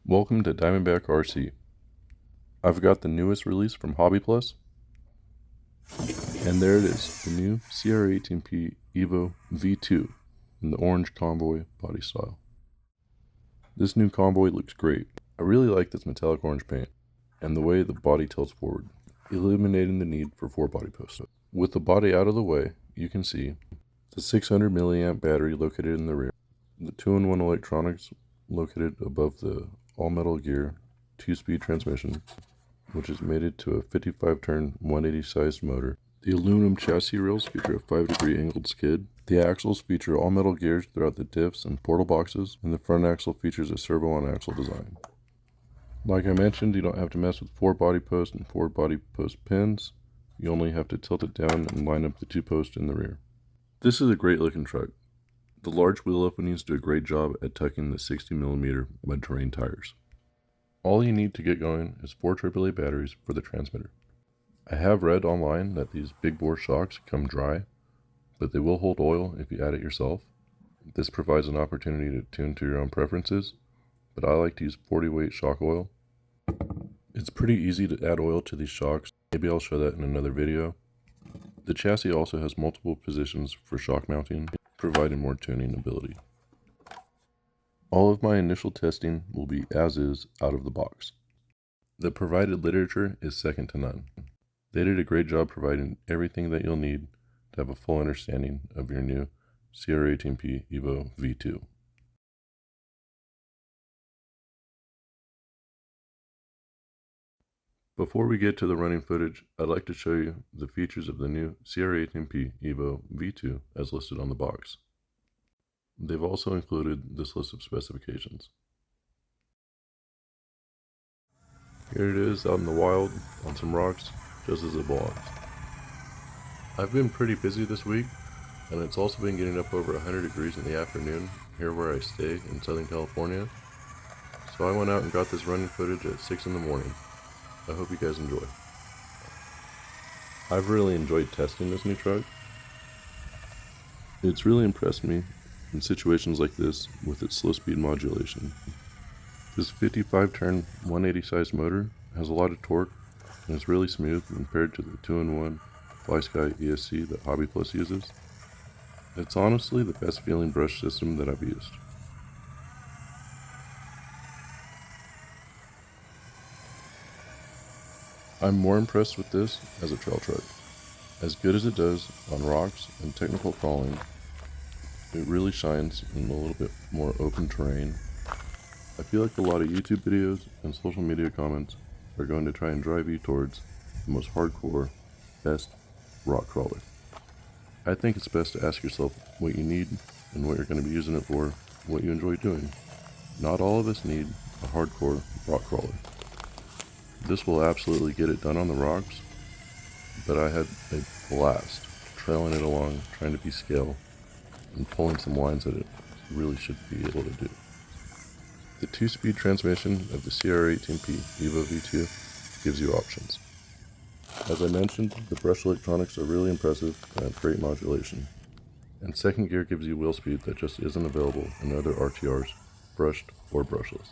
Welcome to Diamondback RC. I've got the newest release from Hobbyplus, and there it is, the new cr-18p Evo V2 in the orange convoy body style. This new convoy looks great. I really like this metallic orange paint and the way the body tilts forward, eliminating the need for 4 body posts. With the body out of the way, you can see the 600 milliamp battery located in the rear, the 2-in-1 electronics located above the all-metal gear 2-speed transmission, which is mated to a 55-turn 180 sized motor. The aluminum chassis rails feature a 5-degree angled skid. The axles feature all-metal gears throughout the diffs and portal boxes, and the front axle features a servo on axle design. Like I mentioned, you don't have to mess with 4 body posts and 4 body post pins. You only have to tilt it down and line up the 2 posts in the rear. This is a great looking truck. The large wheel openings do a great job at tucking the 60mm mud terrain tires. All you need to get going is 4 AAA batteries for the transmitter. I have read online that these big bore shocks come dry, but they will hold oil if you add it yourself. This provides an opportunity to tune to your own preferences, but I like to use 40 weight shock oil. It's pretty easy to add oil to these shocks. Maybe I'll show that in another video. The chassis also has multiple positions for shock mounting, providing more tuning ability. All of my initial testing will be as is out of the box. The provided literature is second to none. They did a great job providing everything that you'll need to have a full understanding of your new cr-18p Evo V2. Before we get to the running footage, I'd like to show you the features of the new cr-18p Evo V2 as listed on the box. They've also included this list of specifications. Here it is out in the wild on some rocks, just as it belongs. I've been pretty busy this week, and it's also been getting up over 100 degrees in the afternoon here where I stay in Southern California. So I went out and got this running footage at 6 in the morning. I hope you guys enjoy. I've really enjoyed testing this new truck. It's really impressed me in situations like this with its slow speed modulation. This 55-turn 180 size motor has a lot of torque and is really smooth compared to the 2-in-1 FlySky ESC that Hobbyplus uses. It's honestly the best feeling brush system that I've used. I'm more impressed with this as a trail truck. As good as it does on rocks and technical crawling, it really shines in a little bit more open terrain. I feel like a lot of YouTube videos and social media comments are going to try and drive you towards the most hardcore, best rock crawler. I think it's best to ask yourself what you need and what you're going to be using it for, what you enjoy doing. Not all of us need a hardcore rock crawler. This will absolutely get it done on the rocks, but I had a blast trailing it along, trying to be scale, and pulling some lines that it really should be able to do. The 2-speed transmission of the cr-18p Evo V2 gives you options. As I mentioned, the brush electronics are really impressive and have great modulation. And second gear gives you wheel speed that just isn't available in other RTRs, brushed or brushless.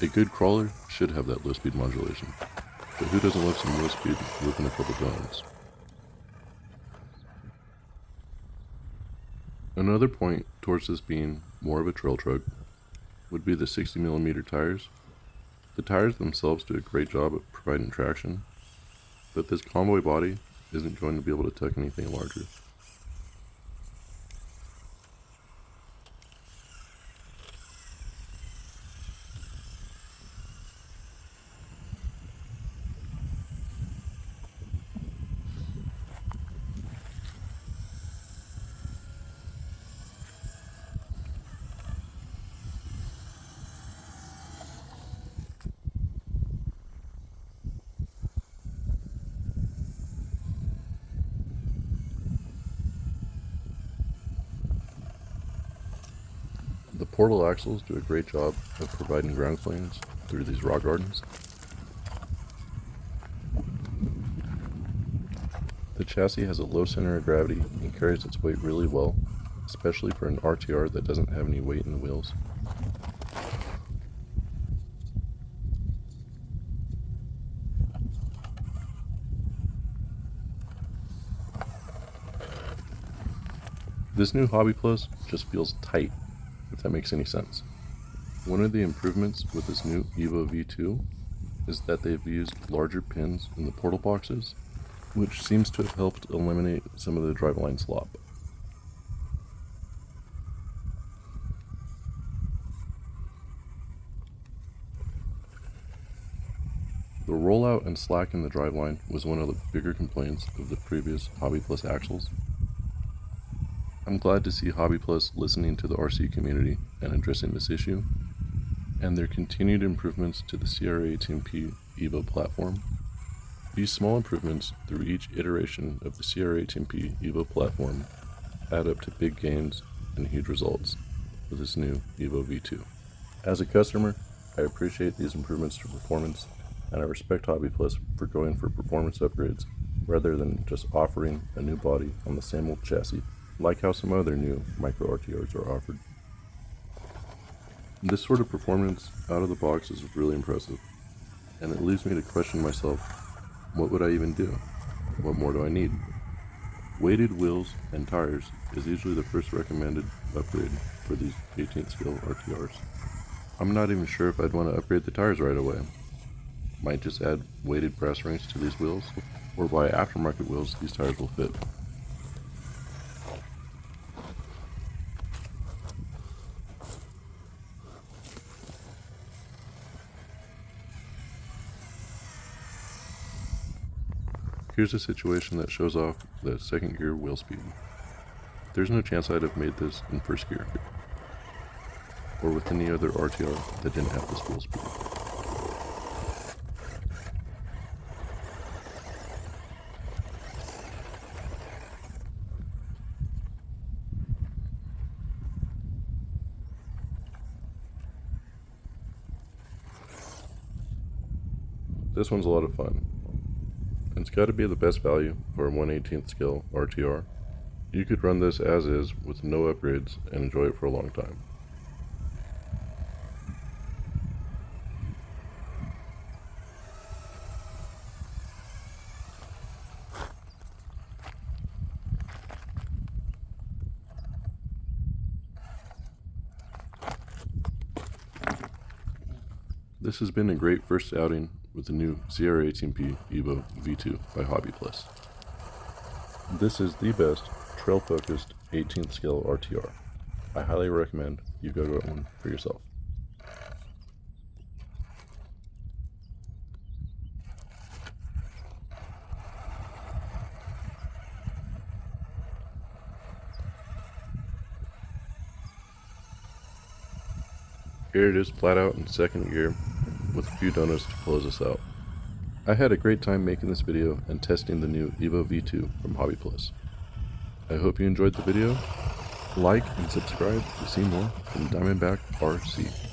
A good crawler should have that low speed modulation, but who doesn't love some low speed within a couple tones? Another point towards this being more of a trail truck would be the 60mm tires. The tires themselves do a great job of providing traction, but this convoy body isn't going to be able to tuck anything larger. The portal axles do a great job of providing ground clearance through these rock gardens. The chassis has a low center of gravity and carries its weight really well, especially for an RTR that doesn't have any weight in the wheels. This new Hobbyplus just feels tight, if that makes any sense. One of the improvements with this new Evo V2 is that they've used larger pins in the portal boxes, which seems to have helped eliminate some of the driveline slop. The rollout and slack in the driveline was one of the bigger complaints of the previous Hobbyplus axles. I'm glad to see Hobbyplus listening to the RC community and addressing this issue, and their continued improvements to the cr-18p Evo platform. These small improvements through each iteration of the cr-18p Evo platform add up to big gains and huge results with this new Evo V2. As a customer, I appreciate these improvements to performance, and I respect Hobbyplus for going for performance upgrades rather than just offering a new body on the same old chassis, like how some other new micro RTRs are offered. This sort of performance out of the box is really impressive, and it leaves me to question myself, what would I even do? What more do I need? Weighted wheels and tires is usually the first recommended upgrade for these 18th scale RTRs. I'm not even sure if I'd want to upgrade the tires right away. Might just add weighted brass rings to these wheels, or buy aftermarket wheels these tires will fit. Here's a situation that shows off the second gear wheel speed. There's no chance I'd have made this in first gear, or with any other RTR that didn't have this wheel speed. This one's a lot of fun. It's got to be the best value for a 1/18th scale RTR. You could run this as is with no upgrades and enjoy it for a long time. This has been a great first outing with the new cr-18p Evo V2 by Hobbyplus. This is the best trail-focused 18th scale RTR. I highly recommend you go get one for yourself. Here it is flat out in second gear with a few donuts to close us out. I had a great time making this video and testing the new Evo V2 from Hobbyplus. I hope you enjoyed the video. Like and subscribe to see more from Diamondback RC.